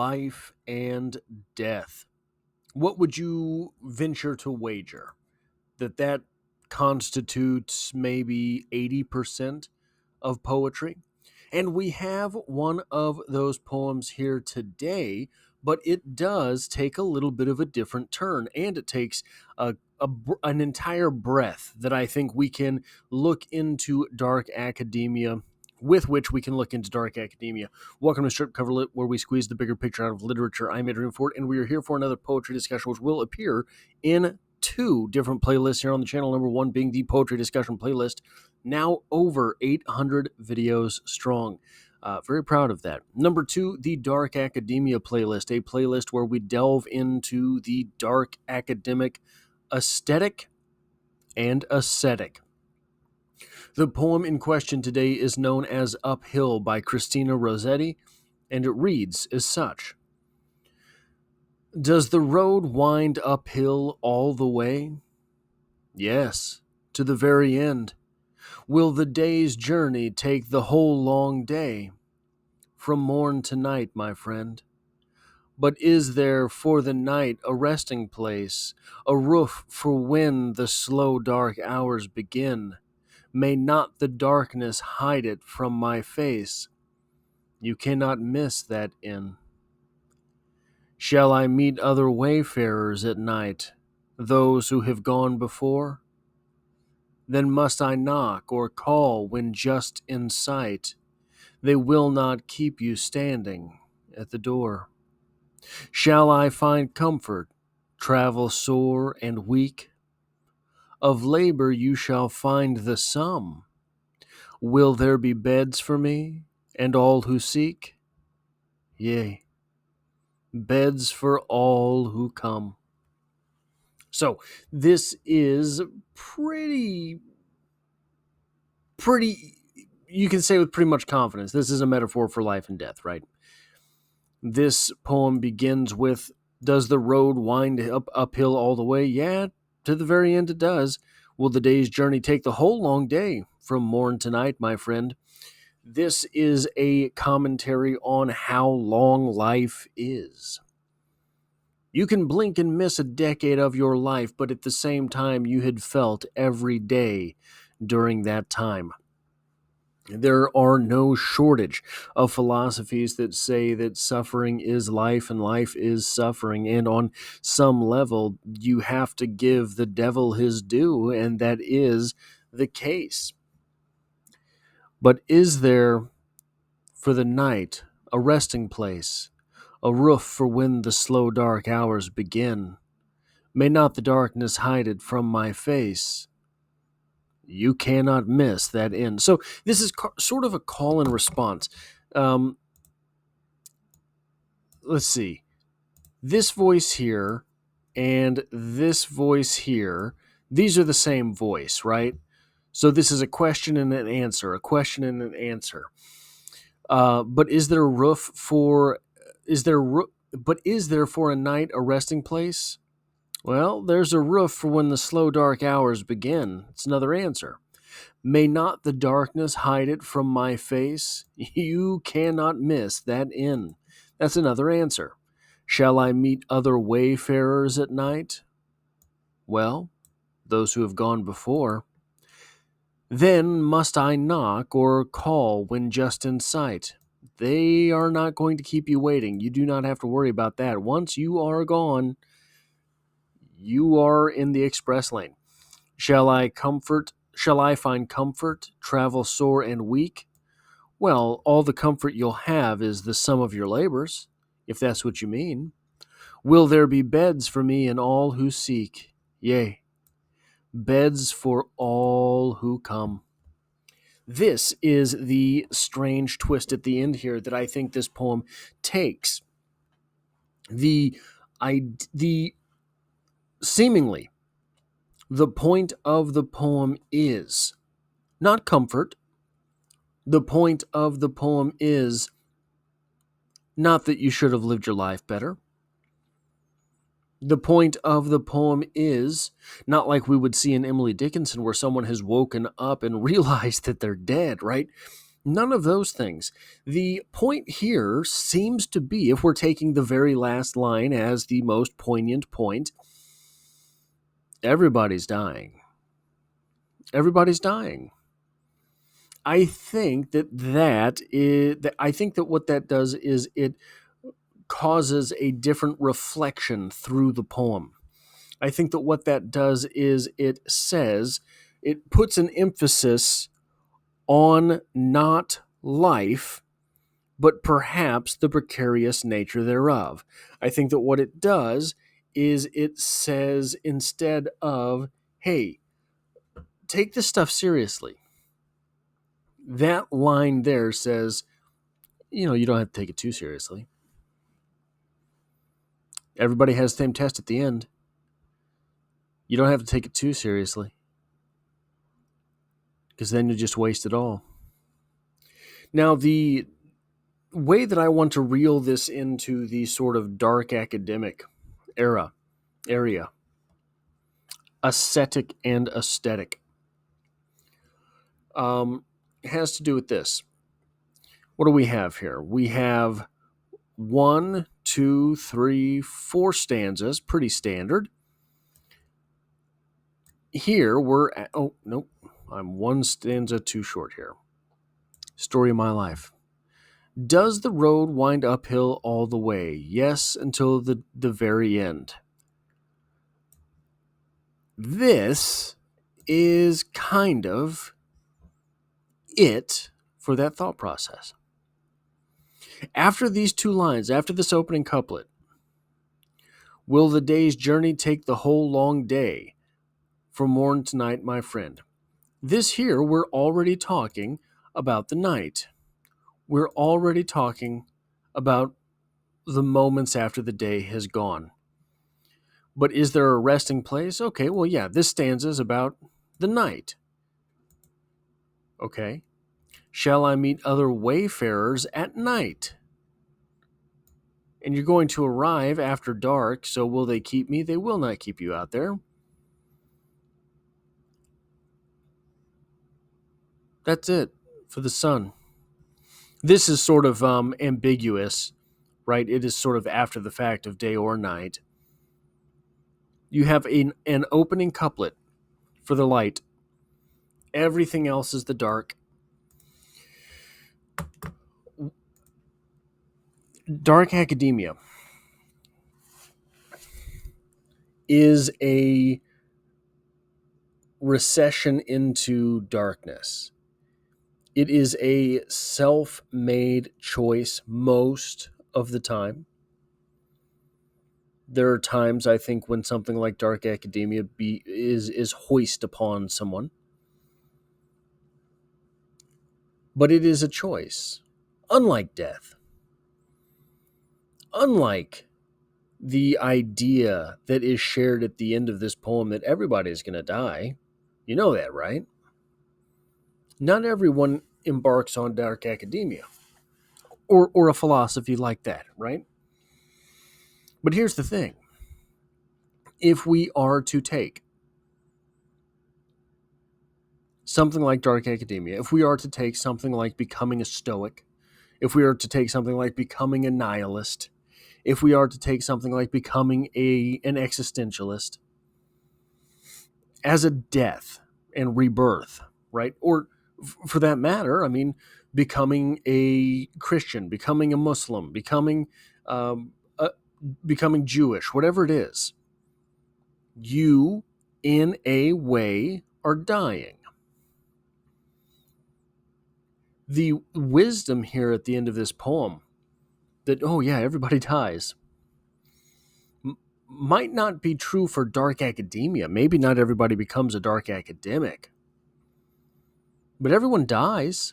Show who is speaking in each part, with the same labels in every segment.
Speaker 1: Life and death. What would you venture to wager? That constitutes maybe 80% of poetry? And we have one of those poems here today, but it does take a little bit of a different turn, and it takes an entire breath that I think we can look into dark academia. With which we can look into dark academia. Welcome to Strip Cover Lit, where we squeeze the bigger picture out of literature. I'm Adrian Ford, and we are here for another poetry discussion, which will appear in two different playlists here on the channel. Number one being the poetry discussion playlist, now over 800 videos strong. Very proud of that. Number two, the Dark Academia playlist, a playlist where we delve into the dark academic aesthetic and ascetic. The poem in question today is known as Uphill by Christina Rossetti, and it reads as such. Does the road wind uphill all the way? Yes, to the very end. Will the day's journey take the whole long day? From morn to night, my friend. But is there for the night a resting place, a roof for when the slow dark hours begin? May not the darkness hide it from my face? You cannot miss that inn. Shall I meet other wayfarers at night, those who have gone before? Then must I knock or call when just in sight. They will not keep you standing at the door. Shall I find comfort, travel sore and weak? Of labor you shall find the sum. Will there be beds for me and all who seek? Yea, beds for all who come. So this is pretty, you can say with pretty much confidence, this is a metaphor for life and death, right? This poem begins with, does the road wind uphill all the way? Yeah, to the very end it does. Will the day's journey take the whole long day? From morn to night, my friend. This is a commentary on how long life is. You can blink and miss a decade of your life, but at the same time, you had felt every day during that time. There are no shortage of philosophies that say that suffering is life and life is suffering. And on some level, you have to give the devil his due, and that is the case. But is there for the night a resting place, a roof for when the slow dark hours begin? May not the darkness hide it from my face? You cannot miss that end. So this is sort of a call and response. Let's see. This voice here and this voice here, these are the same voice, right? So this is a question and an answer, a question and an answer. But is there a roof for? Is there for a night a resting place? Well, there's a roof for when the slow dark hours begin. It's another answer. May not the darkness hide it from my face? You cannot miss that inn. That's another answer. Shall I meet other wayfarers at night? Well, those who have gone before. Then must I knock or call when just in sight? They are not going to keep you waiting. You do not have to worry about that. Once you are gone, you are in the express lane. Shall I find comfort, travel sore and weak? Well, all the comfort you'll have is the sum of your labors, if that's what you mean. Will there be beds for me and all who seek? Yea, beds for all who come. This is the strange twist at the end here that I think this poem takes. The seemingly, the point of the poem is not comfort. The point of the poem is not that you should have lived your life better. The point of the poem is not like we would see in Emily Dickinson, where someone has woken up and realized that they're dead, right? None of those things. The point here seems to be, if we're taking the very last line as the most poignant point, everybody's dying. Everybody's dying. I think I think that what that does is it causes a different reflection through the poem. I think that what that does is it puts an emphasis on not life, but perhaps the precarious nature thereof. I think that what it does is it says, instead of, hey, take this stuff seriously, that line there says, you don't have to take it too seriously. Everybody has the same test at the end. You don't have to take it too seriously, because then you just waste it all. Now, the way that I want to reel this into the sort of dark academic area, ascetic and aesthetic, has to do with this. What do we have here? We have 1, 2, 3, 4 stanzas, pretty standard. Here we're at, oh, nope, I'm one stanza too short here. Story of my life. Does the road wind uphill all the way? Yes, until the very end. This is kind of it for that thought process. After these two lines, after this opening couplet, will the day's journey take the whole long day? From morn to night, my friend. This here, we're already talking about the night. We're already talking about the moments after the day has gone. But is there a resting place? Okay, well, yeah, this stanza is about the night. Okay. Shall I meet other wayfarers at night? And you're going to arrive after dark, so will they keep me? They will not keep you out there. That's it for the sun. This is sort of ambiguous, right? It is sort of after the fact of day or night. You have an opening couplet for the light. Everything else is the dark. Dark academia is a recession into darkness. It is a self-made choice most of the time. There are times, I think, when something like dark academia is hoist upon someone. But it is a choice. Unlike death. Unlike the idea that is shared at the end of this poem that everybody is going to die. You know that, right? Not everyone embarks on dark academia or a philosophy like that, right? But here's the thing. If we are to take something like dark academia, if we are to take something like becoming a Stoic, if we are to take something like becoming a nihilist, if we are to take something like becoming an existentialist, as a death and rebirth, right? Or for that matter, I mean, becoming a Christian, becoming a Muslim, becoming Jewish, whatever it is, you, in a way, are dying. The wisdom here at the end of this poem that, oh yeah, everybody dies, might not be true for dark academia. Maybe not everybody becomes a dark academic, but everyone dies.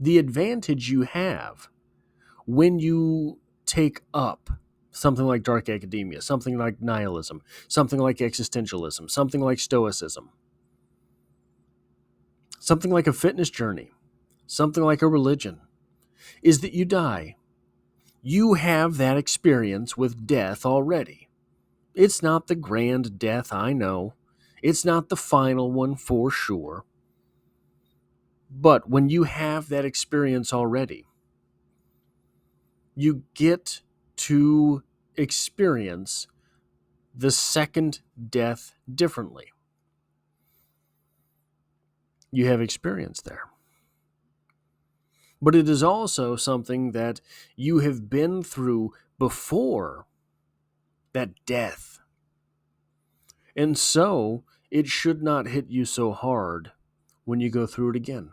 Speaker 1: The advantage you have when you take up something like dark academia, something like nihilism, something like existentialism, something like stoicism, something like a fitness journey, something like a religion, is that you die. You have that experience with death already. It's not the grand death, I know. It's not the final one for sure. But when you have that experience already, you get to experience the second death differently. You have experience there. But it is also something that you have been through before that death. And so it should not hit you so hard when you go through it again.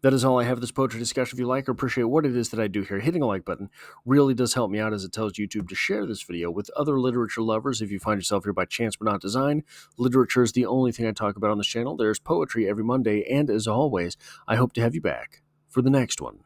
Speaker 1: That is all I have for this poetry discussion. If you like or appreciate what it is that I do here, hitting a like button really does help me out, as it tells YouTube to share this video with other literature lovers. If you find yourself here by chance but not design, literature is the only thing I talk about on this channel. There's poetry every Monday, and as always, I hope to have you back for the next one.